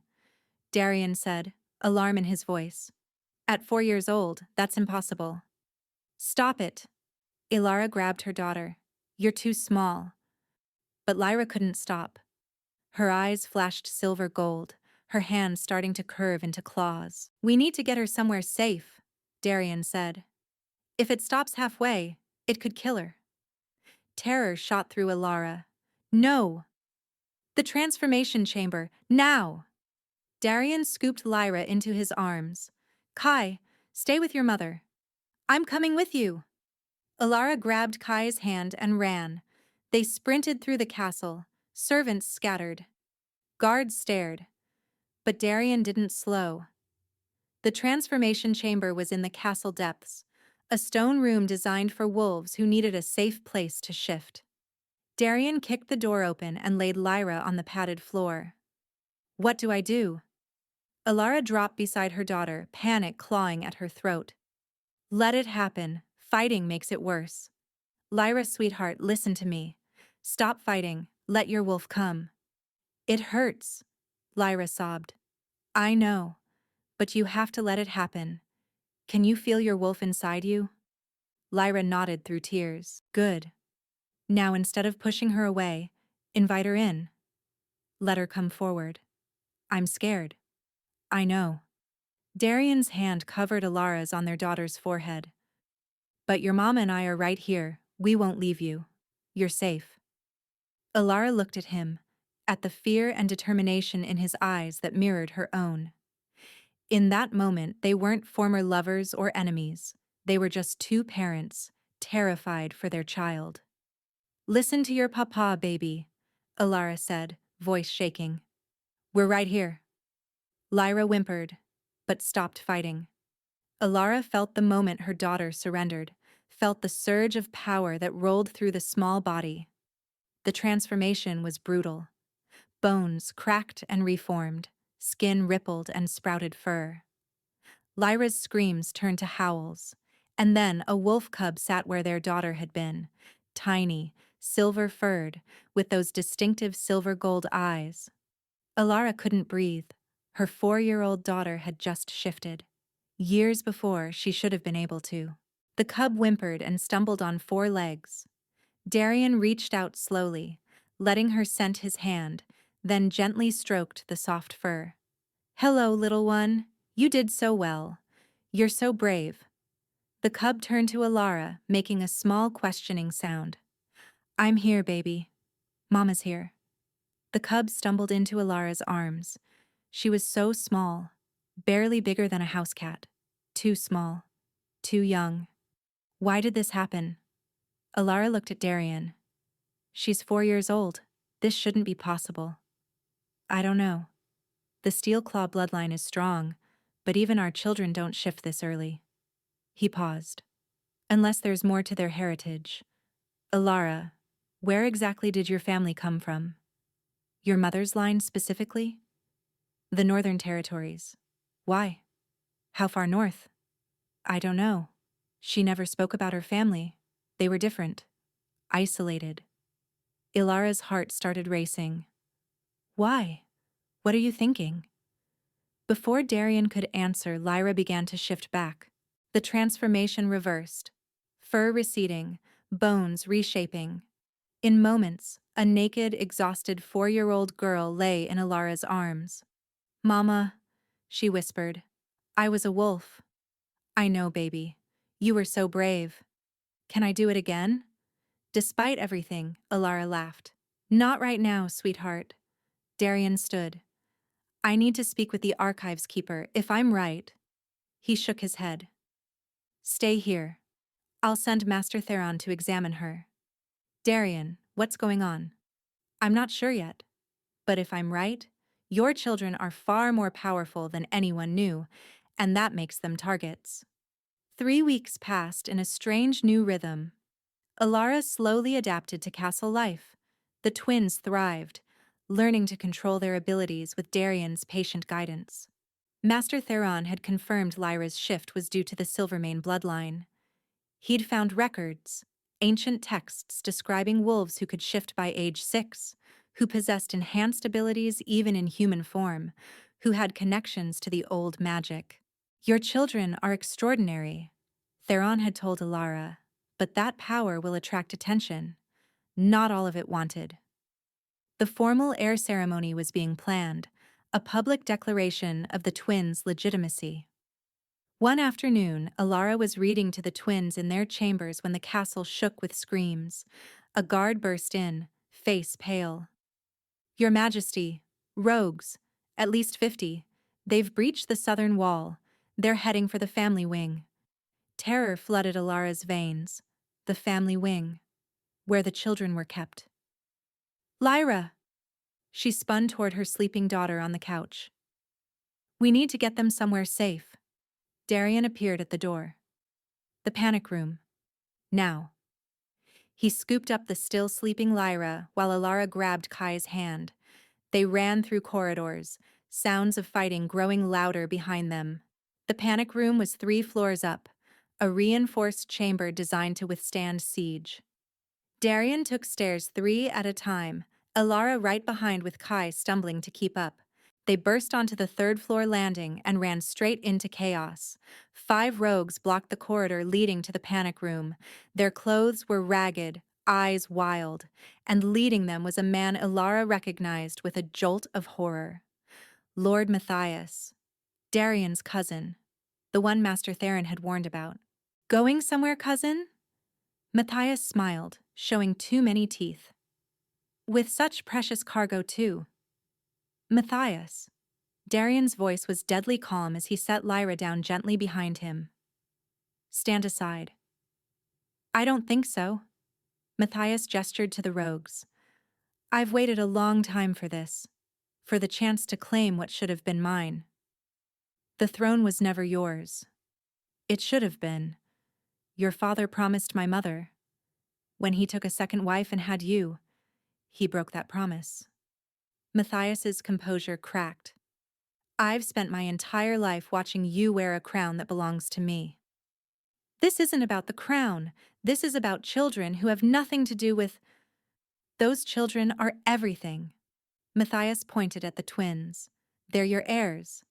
Darian said, alarm in his voice. At 4 years old, that's impossible. Stop it. Ilara grabbed her daughter. You're too small. But Lyra couldn't stop. Her eyes flashed silver gold, her hands starting to curve into claws. We need to get her somewhere safe, Darian said. If it stops halfway, it could kill her. Terror shot through Ilara. No! The transformation chamber, now! Darian scooped Lyra into his arms. Kai, stay with your mother. I'm coming with you. Ilara grabbed Kai's hand and ran. They sprinted through the castle, servants scattered. Guards stared. But Darian didn't slow. The transformation chamber was in the castle depths, a stone room designed for wolves who needed a safe place to shift. Darian kicked the door open and laid Lyra on the padded floor. What do I do? Ilara dropped beside her daughter, panic clawing at her throat. Let it happen. Fighting makes it worse. Lyra, sweetheart, listen to me. Stop fighting. Let your wolf come. It hurts, Lyra sobbed. I know, but you have to let it happen. Can you feel your wolf inside you? Lyra nodded through tears. Good. Now, instead of pushing her away, invite her in. Let her come forward. I'm scared. I know. Darian's hand covered Ilara's on their daughter's forehead. But your mama and I are right here. We won't leave you. You're safe. Ilara looked at him, at the fear and determination in his eyes that mirrored her own. In that moment, they weren't former lovers or enemies. They were just two parents, terrified for their child. Listen to your papa, baby, Ilara said, voice shaking. We're right here. Lyra whimpered, but stopped fighting. Ilara felt the moment her daughter surrendered, felt the surge of power that rolled through the small body. The transformation was brutal. Bones cracked and reformed, skin rippled and sprouted fur. Lyra's screams turned to howls, and then a wolf cub sat where their daughter had been, tiny, silver-furred, with those distinctive silver-gold eyes. Ilara couldn't breathe. Her 4-year-old daughter had just shifted. Years before, she should have been able to. The cub whimpered and stumbled on 4 legs. Darian reached out slowly, letting her scent his hand, then gently stroked the soft fur. Hello, little one. You did so well. You're so brave. The cub turned to Ilara, making a small questioning sound. I'm here, baby. Mama's here. The cub stumbled into Ilara's arms. She was so small, barely bigger than a house cat. Too small. Too young. Why did this happen? Ilara looked at Darian. She's 4 years old. This shouldn't be possible. I don't know. The Steel Claw bloodline is strong, but even our children don't shift this early. He paused. Unless there's more to their heritage. Ilara, where exactly did your family come from? Your mother's line specifically? The Northern Territories. Why? How far north? I don't know. She never spoke about her family. They were different. Isolated. Ilara's heart started racing. Why? What are you thinking? Before Darian could answer, Lyra began to shift back. The transformation reversed. Fur receding, bones reshaping. In moments, a naked, exhausted 4-year-old girl lay in Alara's arms. "Mama," she whispered. "I was a wolf." "I know, baby. You were so brave. Can I do it again?" Despite everything, Alara laughed. "Not right now, sweetheart." Darian stood. "I need to speak with the archives keeper, if I'm right." He shook his head. "Stay here. I'll send Master Theron to examine her." "Darian, what's going on?" "I'm not sure yet. But if I'm right, your children are far more powerful than anyone knew, and that makes them targets." 3 weeks passed in a strange new rhythm. Alara slowly adapted to castle life. The twins thrived, learning to control their abilities with Darian's patient guidance. Master Theron had confirmed Lyra's shift was due to the Silvermane bloodline. He'd found records, ancient texts describing wolves who could shift by age 6, who possessed enhanced abilities even in human form, who had connections to the old magic. "Your children are extraordinary," Theron had told Alara, "but that power will attract attention. Not all of it wanted." The formal heir ceremony was being planned, a public declaration of the twins' legitimacy. One afternoon, Alara was reading to the twins in their chambers when the castle shook with screams. A guard burst in, face pale. "Your Majesty, rogues, at least 50. They've breached the southern wall. They're heading for the family wing." Terror flooded Alara's veins. The family wing, where the children were kept. "Lyra!" She spun toward her sleeping daughter on the couch. "We need to get them somewhere safe." Darian appeared at the door. "The panic room. Now." He scooped up the still sleeping Lyra while Alara grabbed Kai's hand. They ran through corridors, sounds of fighting growing louder behind them. The panic room was 3 floors up, a reinforced chamber designed to withstand siege. Darian took stairs 3 at a time, Alara right behind with Kai stumbling to keep up. They burst onto the 3rd-floor landing and ran straight into chaos. 5 rogues blocked the corridor leading to the panic room. Their clothes were ragged, eyes wild, and leading them was a man Alara recognized with a jolt of horror. Lord Matthias, Darian's cousin, the one Master Theron had warned about. "Going somewhere, cousin?" Matthias smiled, showing too many teeth. "With such precious cargo, too." "Matthias." Darian's voice was deadly calm as he set Lyra down gently behind him. "Stand aside." "I don't think so." Matthias gestured to the rogues. "I've waited a long time for this, for the chance to claim what should have been mine. The throne was never yours. It should have been. Your father promised my mother. When he took a second wife and had you, he broke that promise." Matthias's composure cracked. "I've spent my entire life watching you wear a crown that belongs to me." "This isn't about the crown. This is about children who have nothing to do with—" "Those children are everything." Matthias pointed at the twins. "They're your heirs.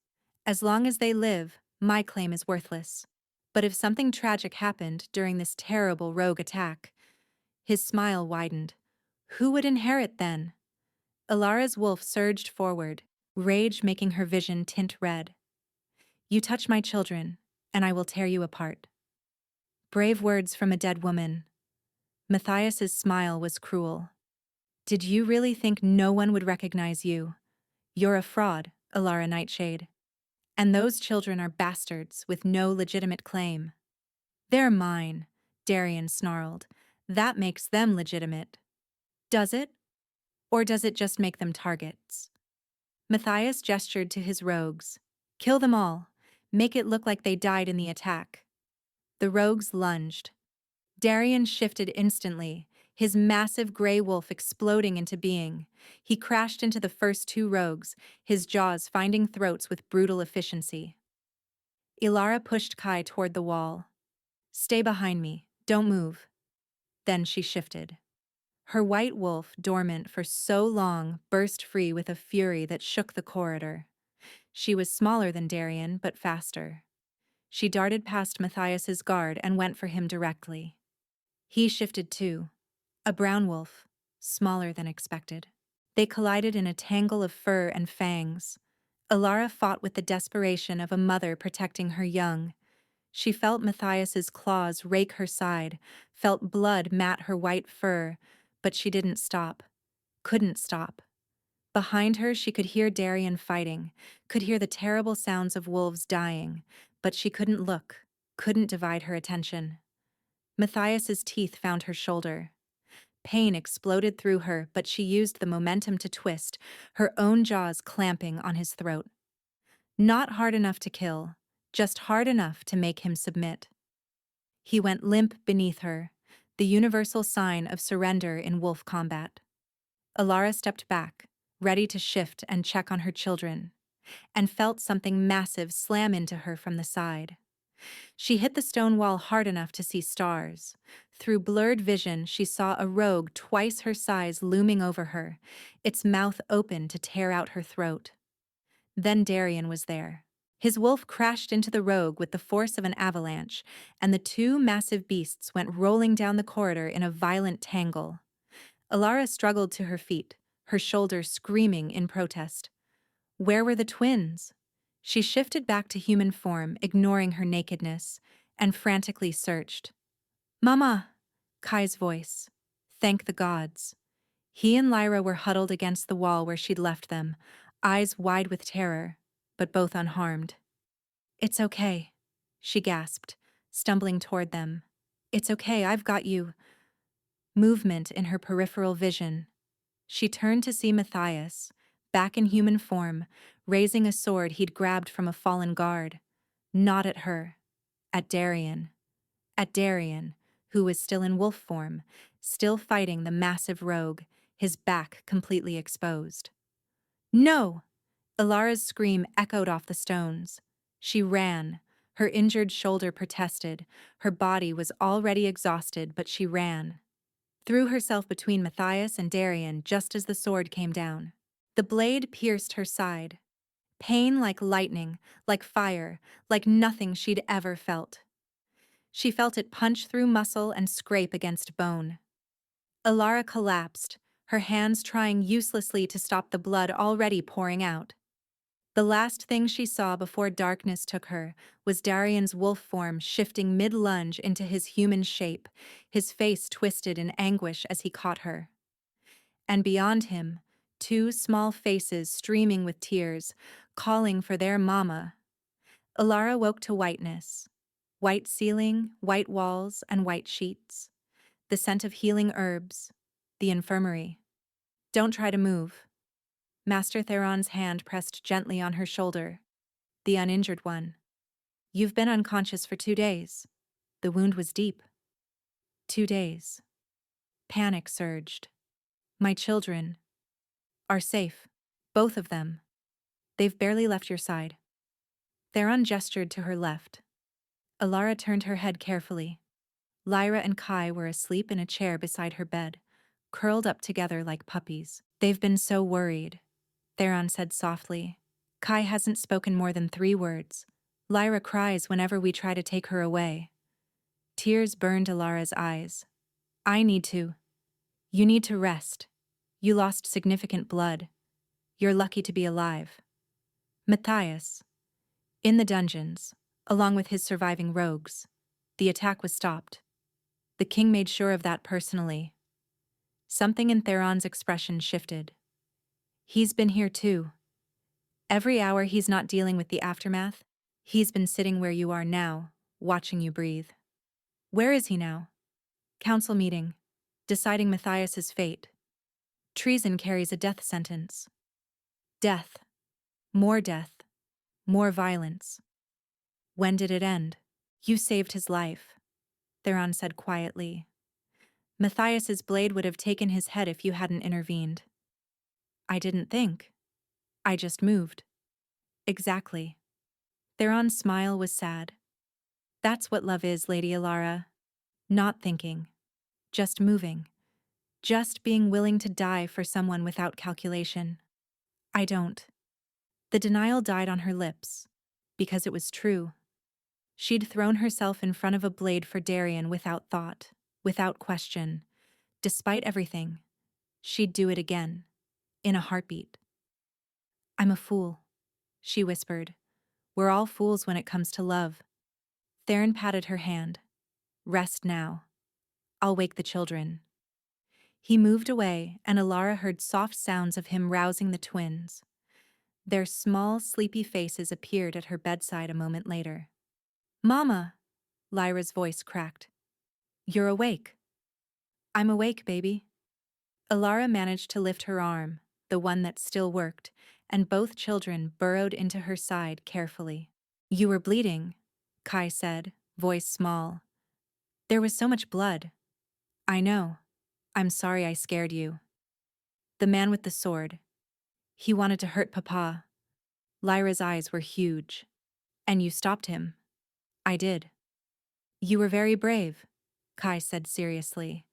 As long as they live, my claim is worthless. But if something tragic happened during this terrible rogue attack—" His smile widened. "Who would inherit then?" Alara's wolf surged forward, rage making her vision tint red. "You touch my children, and I will tear you apart." Brave words from a dead woman. Matthias's smile was cruel. "Did you really think no one would recognize you? You're a fraud, Alara Nightshade. And those children are bastards with no legitimate claim." "They're mine," Darian snarled. "That makes them legitimate." "Does it? Or does it just make them targets?" Matthias gestured to his rogues. "Kill them all. Make it look like they died in the attack." The rogues lunged. Darian shifted instantly, his massive gray wolf exploding into being. He crashed into the first 2 rogues, his jaws finding throats with brutal efficiency. Ilara pushed Kai toward the wall. "Stay behind me. Don't move." Then she shifted. Her white wolf, dormant for so long, burst free with a fury that shook the corridor. She was smaller than Darian, but faster. She darted past Matthias's guard and went for him directly. He shifted too. A brown wolf, smaller than expected. They collided in a tangle of fur and fangs. Lyra fought with the desperation of a mother protecting her young. She felt Matthias's claws rake her side, felt blood mat her white fur, but she didn't stop. Couldn't stop. Behind her, she could hear Darian fighting, could hear the terrible sounds of wolves dying, but she couldn't look, couldn't divide her attention. Matthias's teeth found her shoulder. Pain exploded through her, but she used the momentum to twist, her own jaws clamping on his throat. Not hard enough to kill, just hard enough to make him submit. He went limp beneath her, the universal sign of surrender in wolf combat. Lyra stepped back, ready to shift and check on her children, and felt something massive slam into her from the side. She hit the stone wall hard enough to see stars. Through blurred vision, she saw a rogue twice her size looming over her, its mouth open to tear out her throat. Then Darian was there. His wolf crashed into the rogue with the force of an avalanche, and the two massive beasts went rolling down the corridor in a violent tangle. Lyra struggled to her feet, her shoulder screaming in protest. Where were the twins? She shifted back to human form, ignoring her nakedness, and frantically searched. "Mama!" Kai's voice. Thank the gods. He and Lyra were huddled against the wall where she'd left them, eyes wide with terror, but both unharmed. "It's okay," she gasped, stumbling toward them. "It's okay, I've got you." Movement in her peripheral vision. She turned to see Matthias, back in human form, raising a sword he'd grabbed from a fallen guard. Not at her. At Darian. At Darian, who was still in wolf form, still fighting the massive rogue, his back completely exposed. "No!" Lyra's scream echoed off the stones. She ran. Her injured shoulder protested. Her body was already exhausted, but she ran. Threw herself between Matthias and Darian just as the sword came down. The blade pierced her side. Pain like lightning, like fire, like nothing she'd ever felt. She felt it punch through muscle and scrape against bone. Lyra collapsed, her hands trying uselessly to stop the blood already pouring out. The last thing she saw before darkness took her was Darian's wolf form shifting mid-lunge into his human shape, his face twisted in anguish as he caught her. And beyond him, two small faces streaming with tears, calling for their mama. Lyra woke to whiteness. White ceiling, white walls, and white sheets. The scent of healing herbs. The infirmary. "Don't try to move." Master Theron's hand pressed gently on her shoulder. The uninjured one. "You've been unconscious for 2 days. The wound was deep." 2 days. Panic surged. "My children are safe. Both of them. They've barely left your side." Theron gestured to her left. Lyra turned her head carefully. Lyra and Kai were asleep in a chair beside her bed, curled up together like puppies. "They've been so worried," Theron said softly. "Kai hasn't spoken more than 3 words. Lyra cries whenever we try to take her away." Tears burned Lyra's eyes. "I need to. You need to rest. You lost significant blood. You're lucky to be alive." Matthias. In the dungeons, along with his surviving rogues, the attack was stopped. The king made sure of that personally. Something in Theron's expression shifted. "He's been here too. Every hour he's not dealing with the aftermath, he's been sitting where you are now, watching you breathe." "Where is he now?" "Council meeting. Deciding Matthias's fate. Treason carries a death sentence." Death. More death. More violence. "When did it end?" "You saved his life," Theron said quietly. "Matthias's blade would have taken his head if you hadn't intervened." "I didn't think. I just moved." "Exactly." Theron's smile was sad. "That's what love is, Lady Alara. Not thinking. Just moving. Just being willing to die for someone without calculation." "I don't." The denial died on her lips, because it was true. She'd thrown herself in front of a blade for Darian without thought, without question. Despite everything, she'd do it again, in a heartbeat. "I'm a fool," she whispered. "We're all fools when it comes to love." Theron patted her hand. "Rest now. I'll wake the children." He moved away, and Alara heard soft sounds of him rousing the twins. Their small, sleepy faces appeared at her bedside a moment later. "Mama!" Lyra's voice cracked. "You're awake." "I'm awake, baby." Alara managed to lift her arm, the one that still worked, and both children burrowed into her side carefully. "You were bleeding," Kai said, voice small. "There was so much blood." "I know. I'm sorry I scared you." The man with the sword. "He wanted to hurt Papa." Lyra's eyes were huge. "And you stopped him." "I did." "You were very brave," Kai said seriously.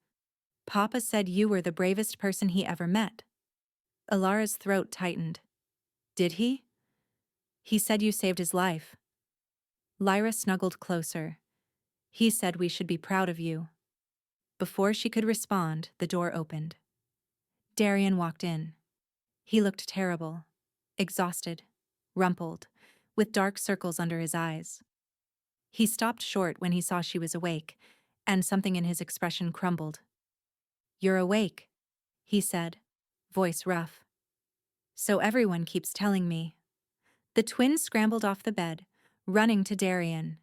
"Papa said you were the bravest person he ever met." Alara's throat tightened. "Did he?" "He said you saved his life." Lyra snuggled closer. "He said we should be proud of you." Before she could respond, the door opened. Darian walked in. He looked terrible, exhausted, rumpled, with dark circles under his eyes. He stopped short when he saw she was awake, and something in his expression crumbled. "You're awake," he said, voice rough. "So everyone keeps telling me." The twins scrambled off the bed, running to Darian.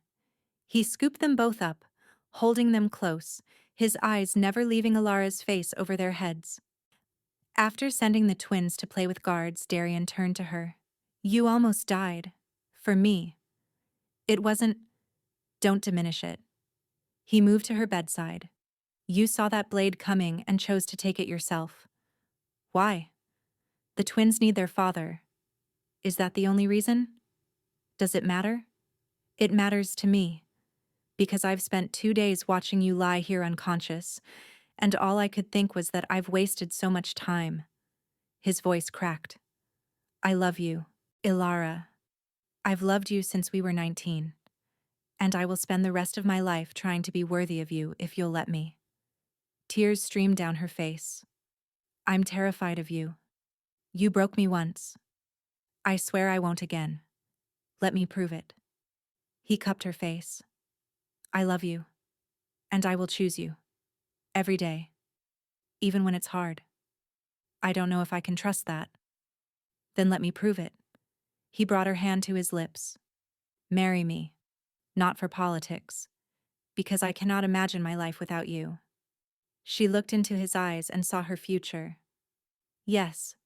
He scooped them both up, holding them close, his eyes never leaving Alara's face over their heads. After sending the twins to play with guards, Darian turned to her. "You almost died. For me. It wasn't—" "Don't diminish it." He moved to her bedside. "You saw that blade coming and chose to take it yourself. Why?" "The twins need their father." "Is that the only reason?" "Does it matter?" "It matters to me. Because I've spent 2 days watching you lie here unconscious, and all I could think was that I've wasted so much time." His voice cracked. "I love you, Ilara. I've loved you since we were 19. And I will spend the rest of my life trying to be worthy of you if you'll let me." Tears streamed down her face. "I'm terrified of you. You broke me once. I swear I won't again. Let me prove it." He cupped her face. "I love you. And I will choose you. Every day. Even when it's hard. I don't know if I can trust that." "Then let me prove it." He brought her hand to his lips. "Marry me. Not for politics. Because I cannot imagine my life without you." She looked into his eyes and saw her future. "Yes.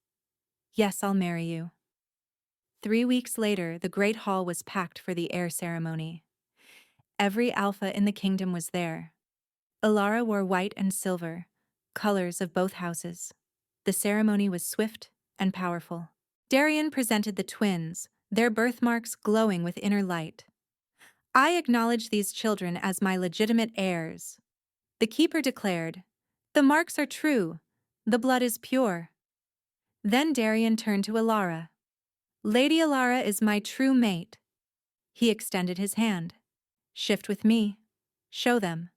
Yes, I'll marry you." 3 weeks later, the Great Hall was packed for the heir ceremony. Every alpha in the kingdom was there. Alara wore white and silver, colors of both houses. The ceremony was swift and powerful. Darian presented the twins, their birthmarks glowing with inner light. "I acknowledge these children as my legitimate heirs." The keeper declared, "The marks are true. The blood is pure." Then Darian turned to Alara. "Lady Alara is my true mate." He extended his hand. "Shift with me. Show them."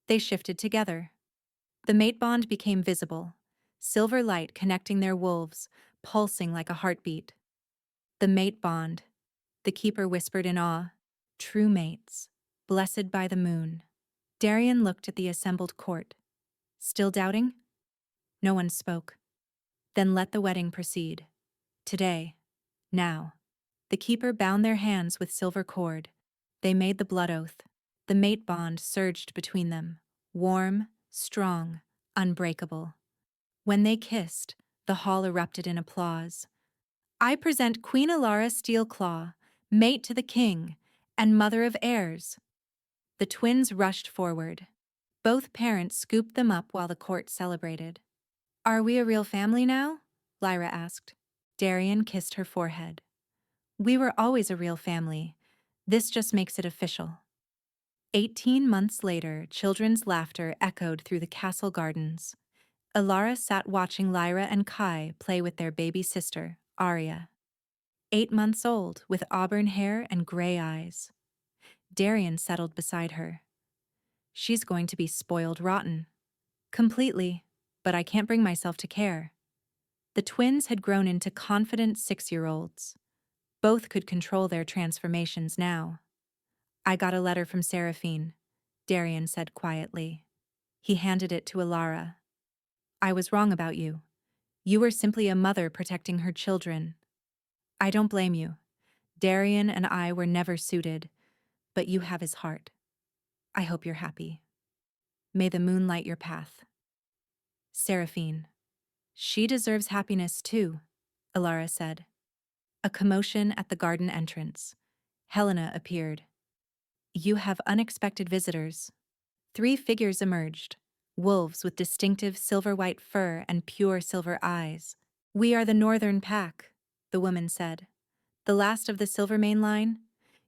They shifted together. The mate bond became visible, silver light connecting their wolves, pulsing like a heartbeat. "The mate bond," the keeper whispered in awe. "True mates, blessed by the moon." Darian looked at the assembled court. Still doubting? No one spoke. "Then let the wedding proceed. Today. Now." The keeper bound their hands with silver cord. They made the blood oath. The mate bond surged between them, warm, strong, unbreakable. When they kissed, the hall erupted in applause. "I present Queen Alara Steelclaw, mate to the king, and mother of heirs." The twins rushed forward. Both parents scooped them up while the court celebrated. "Are we a real family now?" Lyra asked. Darian kissed her forehead. "We were always a real family. This just makes it official." 18 months later, children's laughter echoed through the castle gardens. Alara sat watching Lyra and Kai play with their baby sister, Arya. 8 months old, with auburn hair and gray eyes. Darian settled beside her. She's going to be spoiled rotten. Completely, but I can't bring myself to care. The twins had grown into confident 6-year-olds. Both could control their transformations now. I got a letter from Seraphine, Darian said quietly. He handed it to Lyra. I was wrong about you. You were simply a mother protecting her children. I don't blame you. Darian and I were never suited, but you have his heart. I hope you're happy. May the moon light your path. Seraphine. She deserves happiness too, Lyra said. A commotion at the garden entrance. Helena appeared. You have unexpected visitors. 3 figures emerged, wolves with distinctive silver-white fur and pure silver eyes. We are the Northern Pack, the woman said. The last of the Silvermane line.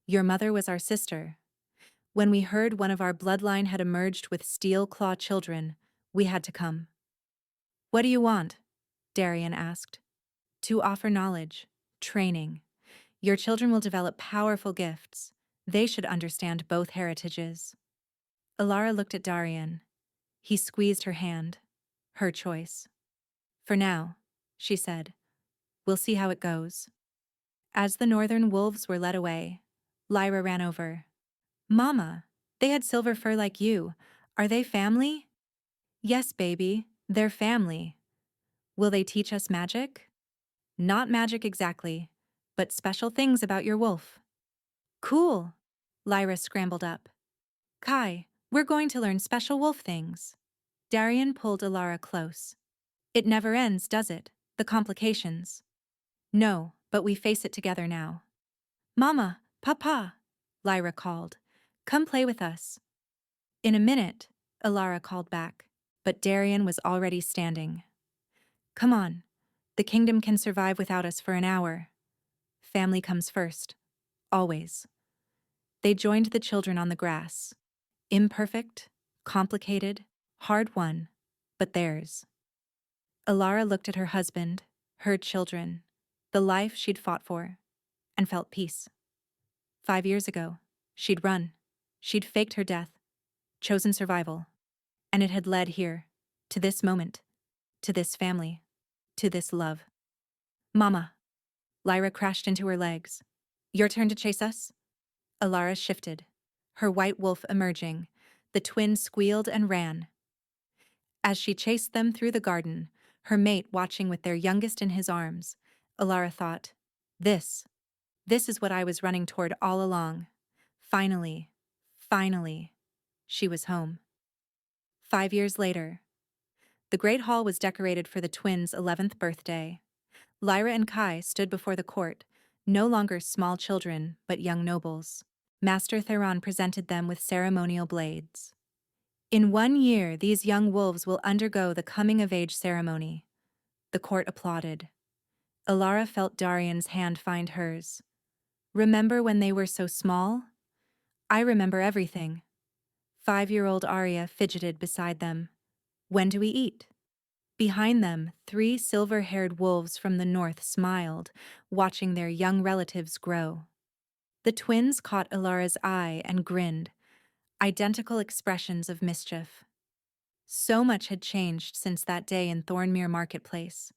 Your mother was our sister. When we heard one of our bloodline had emerged with steel claw children, we had to come. What do you want? Darian asked. To offer knowledge, training. Your children will develop powerful gifts. They should understand both heritages. Lyra looked at Darian. He squeezed her hand. Her choice. For now, she said. We'll see how it goes. As the northern wolves were led away, Lyra ran over. Mama, they had silver fur like you. Are they family? Yes, baby, they're family. Will they teach us magic? Not magic exactly, but special things about your wolf. Cool. Lyra scrambled up. Kai, we're going to learn special wolf things. Darian pulled Lyra close. It never ends, does it? The complications. No, but we face it together now. Mama, Papa, Lyra called. Come play with us. In a minute, Lyra called back, but Darian was already standing. Come on. The kingdom can survive without us for an hour. Family comes first. Always. They joined the children on the grass. Imperfect, complicated, hard-won, but theirs. Lyra looked at her husband, her children, the life she'd fought for, and felt peace. 5 years ago, she'd run. She'd faked her death, chosen survival, and it had led here, to this moment, to this family, to this love. Mama. Lyra crashed into her legs. Your turn to chase us? Lyra shifted, her white wolf emerging. The twins squealed and ran. As she chased them through the garden, her mate watching with their youngest in his arms, Lyra thought, This is what I was running toward all along. Finally, she was home. 5 years later. The Great Hall was decorated for the twins' 11th birthday. Lyra and Kai stood before the court, no longer small children, but young nobles. Master Theron presented them with ceremonial blades. In 1 year, these young wolves will undergo the coming-of-age ceremony. The court applauded. Lyra felt Darian's hand find hers. Remember when they were so small? I remember everything. 5-year-old Arya fidgeted beside them. When do we eat? Behind them, 3 silver-haired wolves from the north smiled, watching their young relatives grow. The twins caught Lyra's eye and grinned, identical expressions of mischief. So much had changed since that day in Thornmere Marketplace.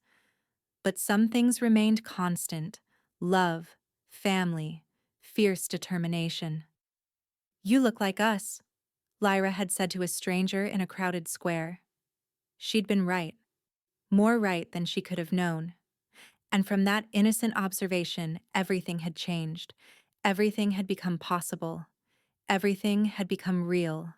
But some things remained constant: love, family, fierce determination. You look like us, Lyra had said to a stranger in a crowded square. She'd been right. More right than she could have known. And from that innocent observation, everything had changed. Everything had become possible. Everything had become real.